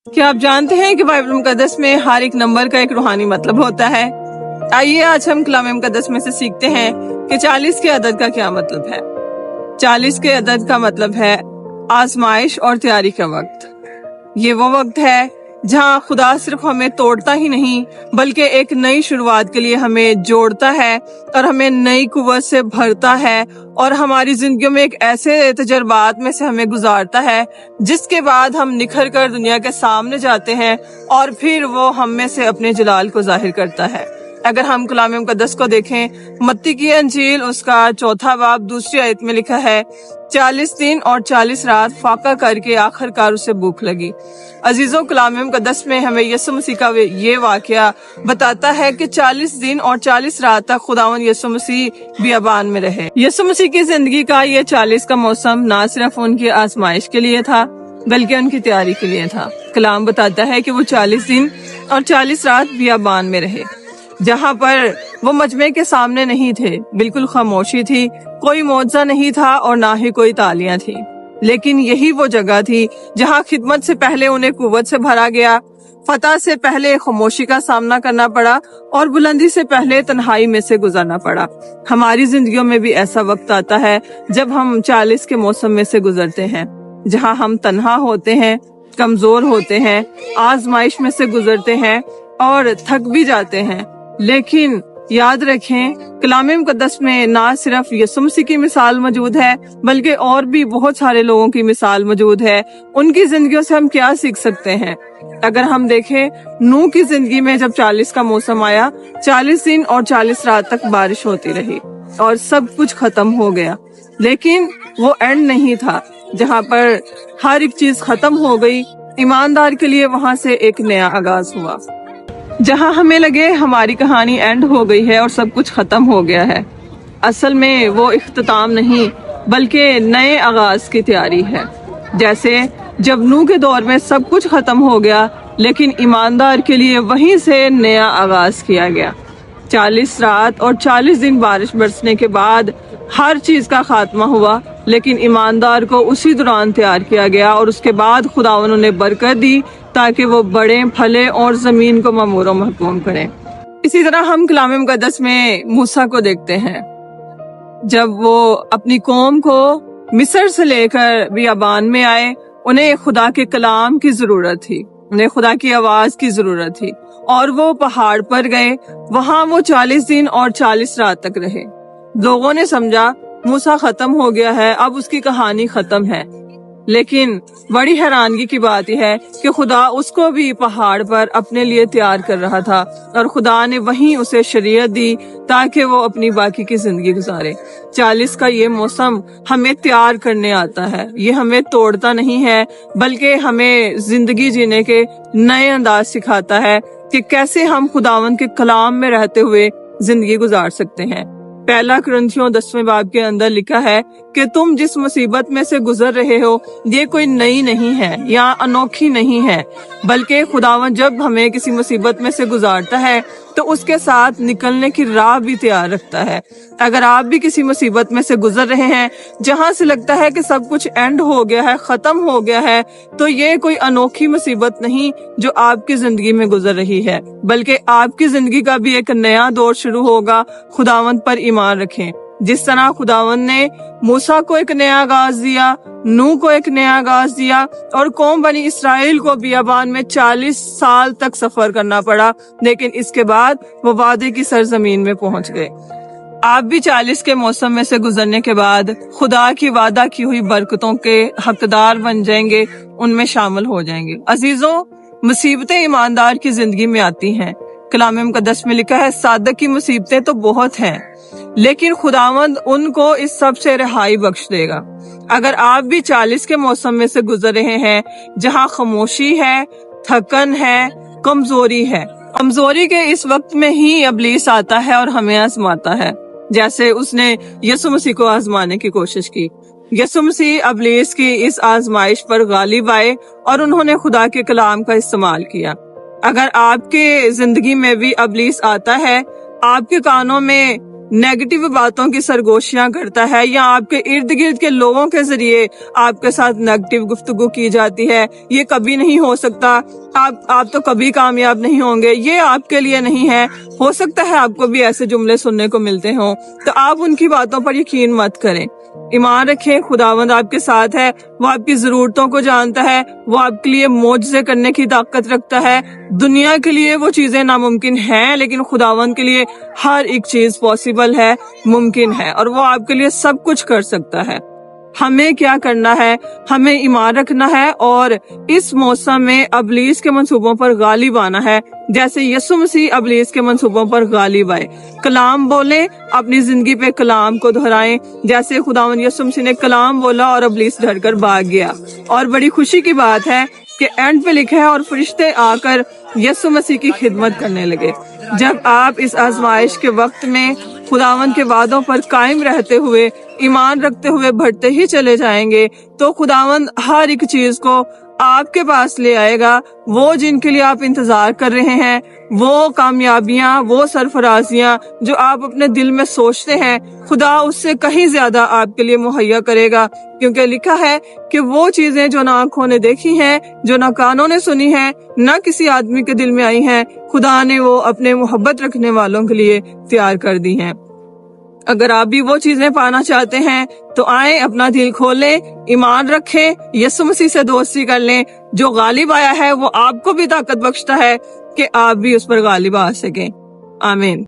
क्या आप जानते हैं कि बाइबल मुकद्दस में हर एक नंबर का एक रूहानी मतलब होता है? आइए आज हम कलाम मुकद्दस में से सीखते हैं कि 40 के अदद का क्या मतलब है। 40 के अदद का मतलब है आजमाइश और तैयारी का वक्त। ये वो वक्त है जहाँ खुदा सिर्फ हमें तोड़ता ही नहीं बल्कि एक नई शुरुआत के लिए हमें जोड़ता है और हमें नई कुव्वत से भरता है और हमारी जिंदगियों में एक ऐसे तजर्बात में से हमें गुजारता है जिसके बाद हम निखर कर दुनिया के सामने जाते हैं और फिर वो हम में से अपने जलाल को जाहिर करता है। अगर हम कलाम मुकद्दस को देखें, मत्ती की अंजील उसका 4 बाब 2 आयत में लिखा है, 40 दिन और 40 रात फाका करके आखिरकार उसे भूख लगी। अजीजों, कलाम मुकद्दस में हमें यीशु मसीह का ये वाकया बताता है कि 40 दिन और 40 रात तक खुदावंद यीशु मसीह बियाबान में रहे। यीशु मसीह की जिंदगी का ये 40 का मौसम ना सिर्फ उनकी आजमाइश के लिए था बल्कि उनकी तैयारी के लिए था। कलाम बताता है कि वो 40 दिन और 40 रात बियाबान में रहे, जहाँ पर वो मजमे के सामने नहीं थे, बिल्कुल खामोशी थी, कोई मौजज़ा नहीं था और ना ही कोई तालियां थी। लेकिन यही वो जगह थी जहाँ खिदमत से पहले उन्हें कुव्वत से भरा गया, फतह से पहले खामोशी का सामना करना पड़ा और बुलंदी से पहले तन्हाई में से गुजरना पड़ा। हमारी जिंदगियों में भी ऐसा वक्त आता है जब हम 40 के मौसम में से गुजरते हैं, जहाँ हम तन्हा होते हैं, कमजोर होते हैं, आजमाइश में से गुजरते हैं और थक भी जाते हैं। लेकिन याद रखें, कलाम मुकद्दस में ना सिर्फ यीशु मसीह की मिसाल मौजूद है बल्कि और भी बहुत सारे लोगों की मिसाल मौजूद है। उनकी जिंदगियों से हम क्या सीख सकते हैं? अगर हम देखें, नूह की जिंदगी में जब 40 का मौसम आया, 40 दिन और 40 रात तक बारिश होती रही और सब कुछ खत्म हो गया। लेकिन वो एंड नहीं था जहाँ पर हर एक चीज खत्म हो गई। ईमानदार के लिए वहाँ से एक नया आगाज हुआ। जहाँ हमें लगे हमारी कहानी एंड हो गई है और सब कुछ खत्म हो गया है, असल में वो इख्तिताम नहीं बल्कि नए आगाज की तैयारी है। जैसे जब नूह के दौर में सब कुछ खत्म हो गया, लेकिन ईमानदार के लिए वहीं से नया आगाज किया गया। 40 रात और 40 दिन बारिश बरसने के बाद हर चीज का खात्मा हुआ, लेकिन ईमानदार को उसी दौरान तैयार किया गया और उसके बाद खुदावन उन्हें बरकत दी ताकि वो बड़े फले और जमीन को ममूर और महफूम करें। इसी तरह हम कलाम मुकद्दस में मूसा को देखते हैं। जब वो अपनी कौम को मिस्र से लेकर बियाबान में आए, उन्हें खुदा के कलाम की जरूरत थी, उन्हें खुदा की आवाज की जरूरत थी और वो पहाड़ पर गए। वहां वो 40 दिन और 40 रात तक रहे। लोगों ने समझा मूसा खत्म हो गया है, अब उसकी कहानी खत्म है। लेकिन बड़ी हैरानगी की बात यह है कि खुदा उसको भी पहाड़ पर अपने लिए तैयार कर रहा था और खुदा ने वहीं उसे शरीयत दी ताकि वो अपनी बाकी की जिंदगी गुजारे। 40 का ये मौसम हमें तैयार करने आता है, ये हमें तोड़ता नहीं है बल्कि हमें जिंदगी जीने के नए अंदाज सिखाता है कि कैसे हम खुदावंद के कलाम में रहते हुए जिंदगी गुजार सकते हैं। 1 कुरिन्थियों 10वें बाब के अंदर लिखा है कि तुम जिस मुसीबत में से गुजर रहे हो ये कोई नई नहीं है या अनोखी नहीं है, बल्कि खुदावंद जब हमें किसी मुसीबत में से गुजारता है तो उसके साथ निकलने की राह भी तैयार रखता है। अगर आप भी किसी मुसीबत में से गुजर रहे हैं जहां से लगता है कि सब कुछ एंड हो गया है, खत्म हो गया है, तो ये कोई अनोखी मुसीबत नहीं जो आपकी जिंदगी में गुजर रही है, बल्कि आपकी जिंदगी का भी एक नया दौर शुरू होगा। खुदावंद पर ईमान रखें। जिस तरह खुदावंद ने मूसा को एक नया आगाज दिया, नूह को एक नया आगाज दिया और कौम बनी इसराइल को बियाबान में 40 साल तक सफर करना पड़ा, लेकिन इसके बाद वो वादे की सरजमीन में पहुंच गए। आप भी 40 के मौसम में से गुजरने के बाद खुदा की वादा की हुई बरकतों के हकदार बन जाएंगे, उनमें शामिल हो जाएंगे। अजीजों, मुसीबतें ईमानदार की जिंदगी में आती हैं। कलाम मुकद्दस में लिखा है, सादक की मुसीबतें तो बहुत हैं लेकिन खुदावंद उनको इस सब से रिहाई बख्श देगा। अगर आप भी 40 के मौसम में से गुजर रहे हैं जहां खामोशी है, थकन है, कमजोरी है, कमजोरी के इस वक्त में ही इब्लीस आता है और हमें आजमाता है, जैसे उसने यीशु मसीह को आजमाने की कोशिश की। यीशु मसीह इब्लीस की इस आजमाइश पर गालिब आए और उन्होंने खुदा के कलाम का इस्तेमाल किया। अगर आपके जिंदगी में भी इब्लीस आता है, आपके कानों में नेगेटिव बातों की सरगोशियां करता है, या आपके इर्द गिर्द के लोगों के जरिए आपके साथ नेगेटिव गुफ्तगू की जाती है, ये कभी नहीं हो सकता, आप तो कभी कामयाब नहीं होंगे, ये आपके लिए नहीं है, हो सकता है आपको भी ऐसे जुमले सुनने को मिलते हों, तो आप उनकी बातों पर यकीन मत करें। ईमान रखें, खुदावंद आपके साथ है, वो आपकी जरूरतों को जानता है, वो आपके लिए मोजज़े करने की ताकत रखता है। दुनिया के लिए वो चीजें नामुमकिन हैं, लेकिन खुदावंद के लिए हर एक चीज पॉसिबल है, मुमकिन है, और वो आपके लिए सब कुछ कर सकता है। हमें क्या करना है? हमें ईमान रखना है और इस मौसम में अबलीस के मंसूबों पर गालिब आना है, जैसे यीशु मसीह अबलीस के मंसूबों पर गालिब आए। कलाम बोलें, अपनी जिंदगी पे कलाम को दोहराएं, जैसे खुदावंद यीशु मसीह ने कलाम बोला और अबलीस डर कर भाग गया। और बड़ी खुशी की बात है कि एंड पे लिखा है, और फरिश्ते आकर यीशु मसीह की खिदमत करने लगे। जब आप इस आजमाइश के वक्त में खुदावंद के वादों पर कायम रहते हुए, ईमान रखते हुए बढ़ते ही चले जाएंगे, तो खुदावंद हर एक चीज को आपके पास ले आएगा। वो जिनके लिए आप इंतजार कर रहे हैं, वो कामयाबियां, वो सरफराजियां जो आप अपने दिल में सोचते हैं, खुदा उससे कहीं ज्यादा आपके लिए मुहैया करेगा, क्योंकि लिखा है कि वो चीजें जो ना आंखों ने देखी हैं, जो ना कानों ने सुनी हैं, ना किसी आदमी के दिल में आई हैं, खुदा ने वो अपने मोहब्बत रखने वालों के लिए तैयार कर दी हैं। अगर आप भी वो चीजें पाना चाहते हैं तो आए, अपना दिल खोलें, ईमान रखें, यीशु मसीह से दोस्ती कर लें। जो गालिब आया है वो आपको भी ताकत बख्शता है कि आप भी उस पर गालिब आ सकें। आमीन।